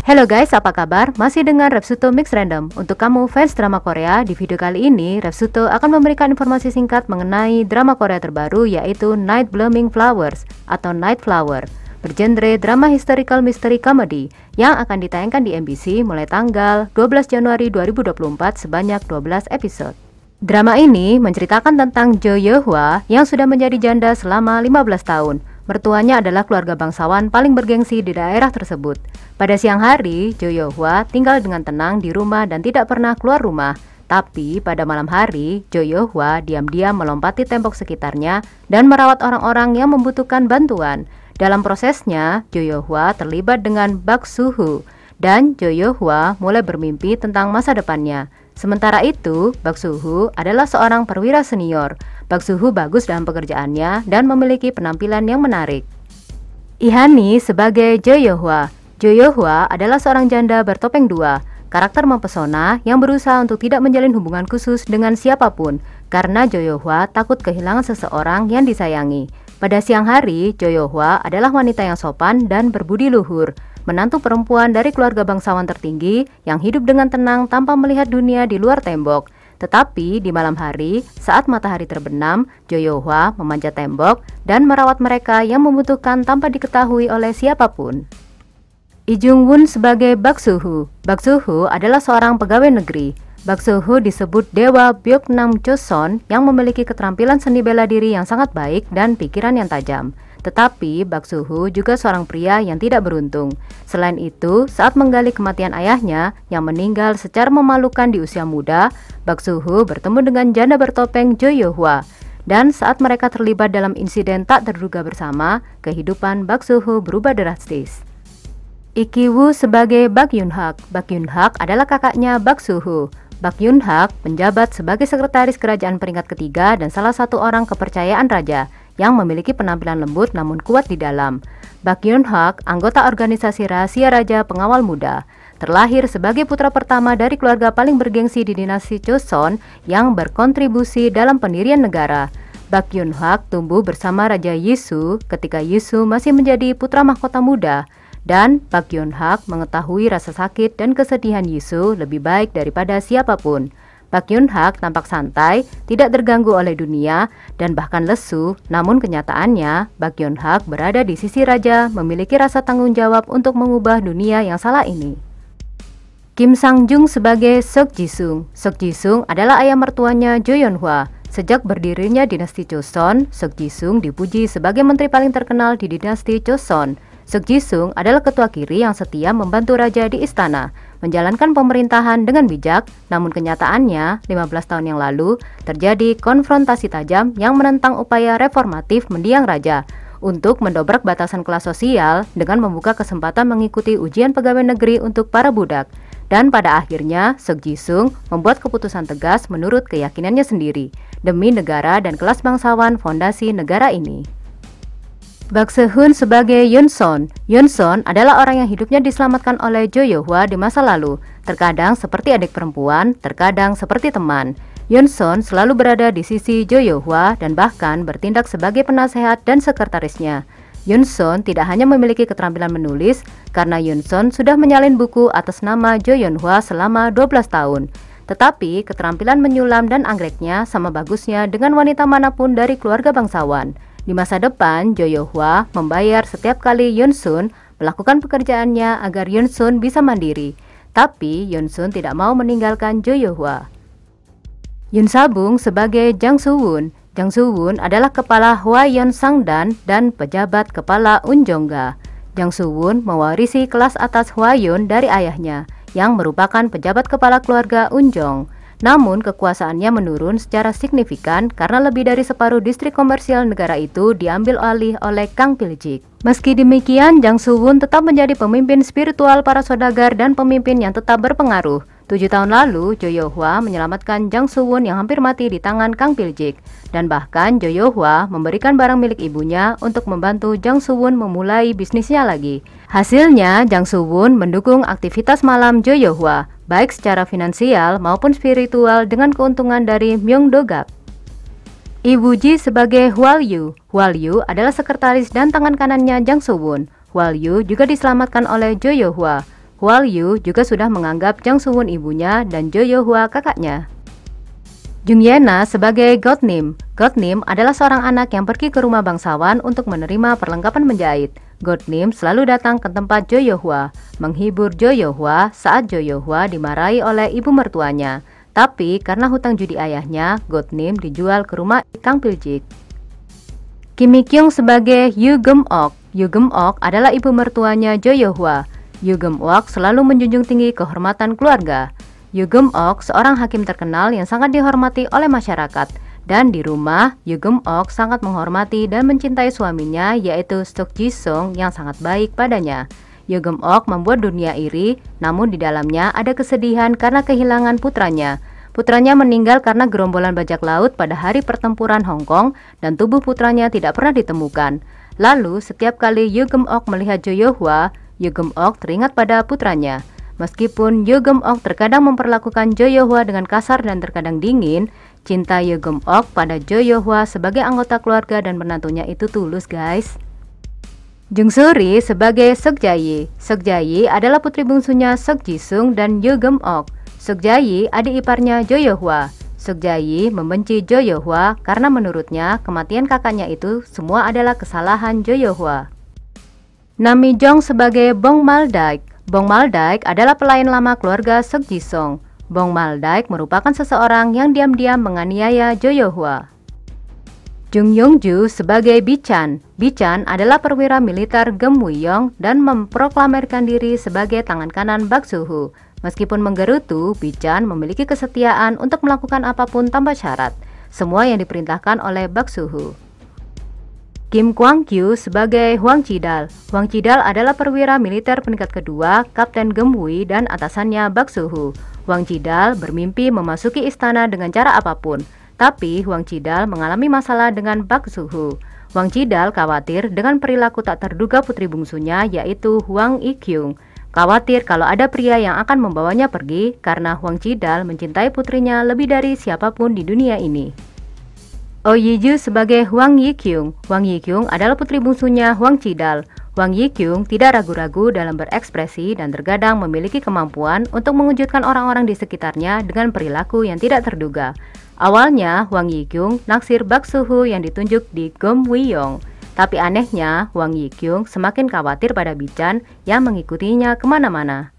Hello guys, apa kabar? Masih dengan Repsuto Mix Random. Untuk kamu fans drama Korea, di video kali ini Repsuto akan memberikan informasi singkat mengenai drama Korea terbaru, yaitu Night Blooming Flowers atau Night Flower, bergenre drama historical mystery comedy yang akan ditayangkan di MBC mulai tanggal 12 Januari 2024 sebanyak 12 episode. Drama ini menceritakan tentang Jo Yeohwa yang sudah menjadi janda selama 15 tahun. Mertuanya adalah keluarga bangsawan paling bergengsi di daerah tersebut. Pada siang hari, Jo Yeohwa tinggal dengan tenang di rumah dan tidak pernah keluar rumah. Tapi pada malam hari, Jo Yeohwa diam-diam melompati tembok sekitarnya dan merawat orang-orang yang membutuhkan bantuan. Dalam prosesnya, Jo Yeohwa terlibat dengan Bak Soo-ho dan Jo Yeohwa mulai bermimpi tentang masa depannya. Sementara itu, Bak Soo-ho adalah seorang perwira senior. Bak Soo-ho bagus dalam pekerjaannya dan memiliki penampilan yang menarik. Ihani sebagai Jo Yeohwa. Jo Yeohwa adalah seorang janda bertopeng dua, karakter mempesona yang berusaha untuk tidak menjalin hubungan khusus dengan siapapun karena Jo Yeohwa takut kehilangan seseorang yang disayangi. Pada siang hari, Jo Yeohwa adalah wanita yang sopan dan berbudi luhur, menantu perempuan dari keluarga bangsawan tertinggi yang hidup dengan tenang tanpa melihat dunia di luar tembok. Tetapi di malam hari, saat matahari terbenam, Jo Yeohwa memanjat tembok dan merawat mereka yang membutuhkan tanpa diketahui oleh siapapun. Lee Jung Won sebagai Bak Soo-ho. Bak Soo-ho adalah seorang pegawai negeri. Bak Soo-ho disebut Dewa Byeoknam Choson yang memiliki keterampilan seni bela diri yang sangat baik dan pikiran yang tajam. Tetapi Bak Soo-ho juga seorang pria yang tidak beruntung. Selain itu, saat menggali kematian ayahnya yang meninggal secara memalukan di usia muda, Bak Soo-ho bertemu dengan janda bertopeng Jo Yeohwa. Dan saat mereka terlibat dalam insiden tak terduga bersama, kehidupan Bak Soo-ho berubah drastis. Lee Ki-woo sebagai Bak Yoon-hak. Bak Yoon-hak adalah kakaknya Bak Soo-ho. Bak Yoon-hak menjabat sebagai sekretaris kerajaan peringkat ketiga dan salah satu orang kepercayaan raja yang memiliki penampilan lembut namun kuat di dalam. Bak Yoon-hak, anggota organisasi rahasia raja pengawal muda, terlahir sebagai putra pertama dari keluarga paling bergengsi di dinasti Joseon yang berkontribusi dalam pendirian negara. Bak Yoon-hak tumbuh bersama Raja Yisu ketika Yisu masih menjadi putra mahkota muda. Dan Bak Yoon-hak mengetahui rasa sakit dan kesedihan Yisu lebih baik daripada siapapun. Bak Yoon-hak tampak santai, tidak terganggu oleh dunia, dan bahkan lesu. Namun kenyataannya, Bak Yoon-hak berada di sisi raja, memiliki rasa tanggung jawab untuk mengubah dunia yang salah ini. Kim Sang-jung sebagai Seok Ji-sung. Seok Ji-sung adalah ayah mertuanya Jo Yeon-hwa. Sejak berdirinya dinasti Joseon, Seok Ji-sung dipuji sebagai menteri paling terkenal di dinasti Joseon. Seok Ji-sung adalah ketua kiri yang setia membantu raja di istana, menjalankan pemerintahan dengan bijak. Namun kenyataannya, 15 tahun yang lalu, terjadi konfrontasi tajam yang menentang upaya reformatif mendiang raja untuk mendobrak batasan kelas sosial dengan membuka kesempatan mengikuti ujian pegawai negeri untuk para budak. Dan pada akhirnya, Seok Ji-sung membuat keputusan tegas menurut keyakinannya sendiri, demi negara dan kelas bangsawan fondasi negara ini. Bak Se-hun sebagai Yoon-son. Yoon-son adalah orang yang hidupnya diselamatkan oleh Jo Yeohwa di masa lalu, terkadang seperti adik perempuan, terkadang seperti teman. Yoon-son selalu berada di sisi Jo Yeohwa dan bahkan bertindak sebagai penasehat dan sekretarisnya. Yoon-son tidak hanya memiliki keterampilan menulis, karena Yoon-son sudah menyalin buku atas nama Jo Yeon-hwa selama 12 tahun. Tetapi keterampilan menyulam dan anggreknya sama bagusnya dengan wanita manapun dari keluarga bangsawan. Di masa depan, Jo Yeohwa membayar setiap kali Yoon-sun melakukan pekerjaannya agar Yoon-sun bisa mandiri. Tapi Yoon-sun tidak mau meninggalkan Jo Yeohwa. Yoon Sa-bung sebagai Jang Soo-won. Jang Soo-won adalah kepala Hwayeon Sangdan dan pejabat kepala Unjongga. Jang Soo-won mewarisi kelas atas Hwayeon dari ayahnya, yang merupakan pejabat kepala keluarga Unjong. Namun kekuasaannya menurun secara signifikan karena lebih dari separuh distrik komersial negara itu diambil alih oleh Kang Pil-jik. Meski demikian, Jang Soo-won tetap menjadi pemimpin spiritual para saudagar dan pemimpin yang tetap berpengaruh. 7 tahun lalu, Jo Yeohwa menyelamatkan Jang Soo-won yang hampir mati di tangan Kang Pil-jik. Dan bahkan Jo Yeohwa memberikan barang milik ibunya untuk membantu Jang Soo-won memulai bisnisnya lagi. Hasilnya, Jang Soo-won mendukung aktivitas malam Jo Yeohwa, baik secara finansial maupun spiritual dengan keuntungan dari Myeongdo-gap. Lee Woo-ji sebagai Hwal-yu. Hwal-yu adalah sekretaris dan tangan kanannya Jang Soo-won. Hwal-yu juga diselamatkan oleh Jo Yeohwa. Hwalyu juga sudah menganggap Jang Soo-won ibunya dan Jo Yo-hwa kakaknya. Jung Ye-na sebagai Godnim. Godnim adalah seorang anak yang pergi ke rumah bangsawan untuk menerima perlengkapan menjahit. Godnim selalu datang ke tempat Jo Yo-hwa, menghibur Jo Yo-hwa saat Jo Yo-hwa dimarahi oleh ibu mertuanya. Tapi karena hutang judi ayahnya, Godnim dijual ke rumah Kang Pil-jik. Kim Mi-kyung sebagai Yoo Geum-ok. Yoo Geum-ok adalah ibu mertuanya Jo Yo-hwa. Yoo Geum-ok selalu menjunjung tinggi kehormatan keluarga. Yoo Geum-ok seorang hakim terkenal yang sangat dihormati oleh masyarakat. Dan di rumah, Yoo Geum-ok sangat menghormati dan mencintai suaminya yaitu Seok Ji-sung yang sangat baik padanya. Yoo Geum-ok membuat dunia iri, namun di dalamnya ada kesedihan karena kehilangan putranya. Putranya meninggal karena gerombolan bajak laut pada hari pertempuran Hong Kong dan tubuh putranya tidak pernah ditemukan. Lalu, setiap kali Yoo Geum-ok melihat Jo Yo-hwa, Yoo Geum-ok teringat pada putranya. Meskipun Yoo Geum-ok terkadang memperlakukan Jo Yo-hwa dengan kasar dan terkadang dingin, cinta Yoo Geum-ok pada Jo Yo-hwa sebagai anggota keluarga dan menantunya itu tulus, guys. Jung Soo-ri sebagai Seok Jae. Seok Jae adalah putri bungsunya Seok Ji-sung dan Yoo Geum-ok. Seok Jae adik iparnya Jo Yo-hwa. Seok Jae membenci Jo Yo-hwa karena menurutnya kematian kakaknya itu semua adalah kesalahan Jo Yo-hwa. Nam Mi-jong sebagai Bong Mal-daik. Bong Mal-daik adalah pelayan lama keluarga Seok Ji-sung. Bong Mal-daik merupakan seseorang yang diam-diam menganiaya Jo Yo-hwa. Jung Yong-ju sebagai Bi-chan. Bi-chan adalah perwira militer Geum Wi-yong dan memproklamirkan diri sebagai tangan kanan Bak Soo-ho. Meskipun menggerutu, Bi-chan memiliki kesetiaan untuk melakukan apapun tanpa syarat, semua yang diperintahkan oleh Bak Soo-ho. Kim Kwang-kyu sebagai Hwang Chi-dal. Hwang Chi-dal adalah perwira militer peringkat kedua, Kapten Geum Wi dan atasannya Bak Soo-ho. Hwang Chi-dal bermimpi memasuki istana dengan cara apapun, tapi Hwang Chi-dal mengalami masalah dengan Bak Soo-ho. Hwang Chi-dal khawatir dengan perilaku tak terduga putri bungsunya yaitu Hwang Ik-kyung. Khawatir kalau ada pria yang akan membawanya pergi karena Hwang Chi-dal mencintai putrinya lebih dari siapapun di dunia ini. Oh Ye-ju sebagai Hwang Yi-kyung. Hwang Yi-kyung adalah putri bungsunya Hwang Chi-dal. Hwang Yi-kyung tidak ragu-ragu dalam berekspresi dan terkadang memiliki kemampuan untuk mengejutkan orang-orang di sekitarnya dengan perilaku yang tidak terduga. Awalnya, Hwang Yi-kyung naksir Bak Soo-ho yang ditunjuk di Geum Wi-yong. Tapi anehnya, Hwang Yi-kyung semakin khawatir pada Bi-chan yang mengikutinya kemana-mana.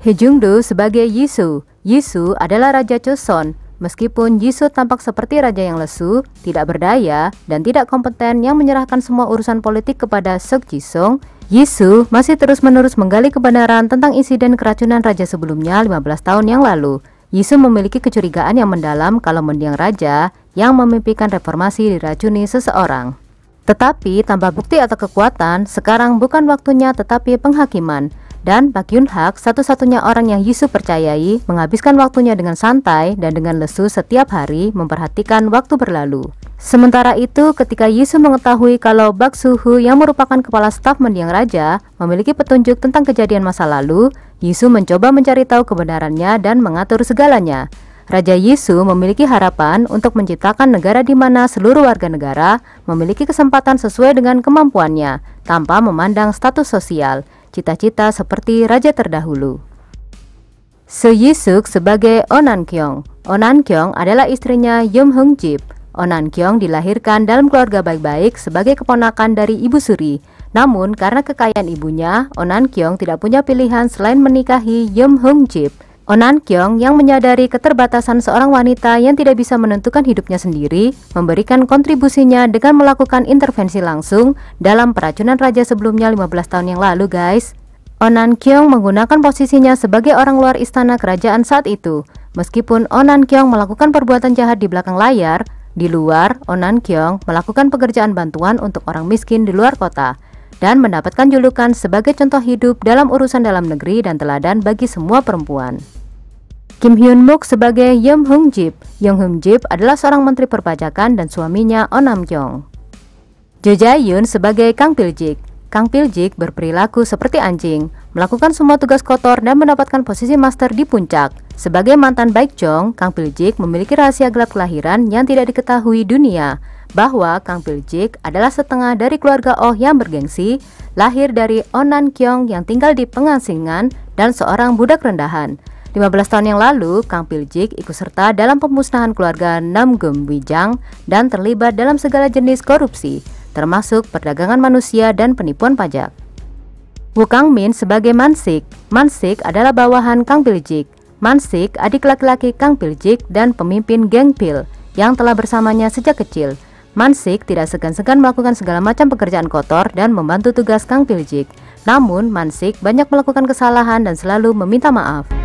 Hee Jung-do sebagai Yi-soo. Yi-soo adalah Raja Joseon. Meskipun Yi-soo tampak seperti raja yang lesu, tidak berdaya, dan tidak kompeten yang menyerahkan semua urusan politik kepada Seok Ji-sung, Yi-soo masih terus-menerus menggali kebenaran tentang insiden keracunan raja sebelumnya 15 tahun yang lalu. Yi-soo memiliki kecurigaan yang mendalam kalau mendiang raja yang memimpikan reformasi diracuni seseorang. Tetapi tanpa bukti atau kekuatan, sekarang bukan waktunya tetapi penghakiman. Dan Pak Yun-hak, satu-satunya orang yang Yi-soo percayai, menghabiskan waktunya dengan santai dan dengan lesu setiap hari memperhatikan waktu berlalu. Sementara itu, ketika Yi-soo mengetahui kalau Bak Soo-ho yang merupakan kepala staf mendiang raja memiliki petunjuk tentang kejadian masa lalu, Yi-soo mencoba mencari tahu kebenarannya dan mengatur segalanya. Raja Yi-soo memiliki harapan untuk menciptakan negara di mana seluruh warga negara memiliki kesempatan sesuai dengan kemampuannya, tanpa memandang status sosial. Cita-cita seperti raja terdahulu. Seo Yi-suk sebagai Oh Nan-kyung. Oh Nan-kyung adalah istrinya Yum Hung-jip. Oh Nan-kyung dilahirkan dalam keluarga baik-baik sebagai keponakan dari Ibu Suri. Namun karena kekayaan ibunya, Oh Nan-kyung tidak punya pilihan selain menikahi Yum Hung-jip. Oh Nan-kyung yang menyadari keterbatasan seorang wanita yang tidak bisa menentukan hidupnya sendiri, memberikan kontribusinya dengan melakukan intervensi langsung dalam peracunan raja sebelumnya 15 tahun yang lalu, guys. Oh Nan-kyung menggunakan posisinya sebagai orang luar istana kerajaan saat itu. Meskipun Oh Nan-kyung melakukan perbuatan jahat di belakang layar, di luar, Oh Nan-kyung melakukan pekerjaan bantuan untuk orang miskin di luar kota dan mendapatkan julukan sebagai contoh hidup dalam urusan dalam negeri dan teladan bagi semua perempuan. Kim Hyun-mook sebagai Yum Hung-jip. Yum Hung-jip adalah seorang menteri perpajakan dan suaminya Oh Nam-kyung. Jo Ja-yoon sebagai Kang Pil-jik. Kang Piljik berperilaku seperti anjing, melakukan semua tugas kotor dan mendapatkan posisi master di puncak. Sebagai mantan Baekjeong, Kang Piljik memiliki rahasia gelap kelahiran yang tidak diketahui dunia, bahwa Kang Piljik adalah setengah dari keluarga Oh yang bergengsi, lahir dari Oh Nan Kyung yang tinggal di pengasingan dan seorang budak rendahan. 15 tahun yang lalu, Kang Piljik ikut serta dalam pemusnahan keluarga Namgeum Wijang dan terlibat dalam segala jenis korupsi, termasuk perdagangan manusia dan penipuan pajak. Woo Kang-min sebagai Mansik. Mansik adalah bawahan Kang Piljik. Mansik adik laki-laki Kang Piljik dan pemimpin geng Pil yang telah bersamanya sejak kecil. Mansik tidak segan-segan melakukan segala macam pekerjaan kotor dan membantu tugas Kang Piljik. Namun, Mansik banyak melakukan kesalahan dan selalu meminta maaf.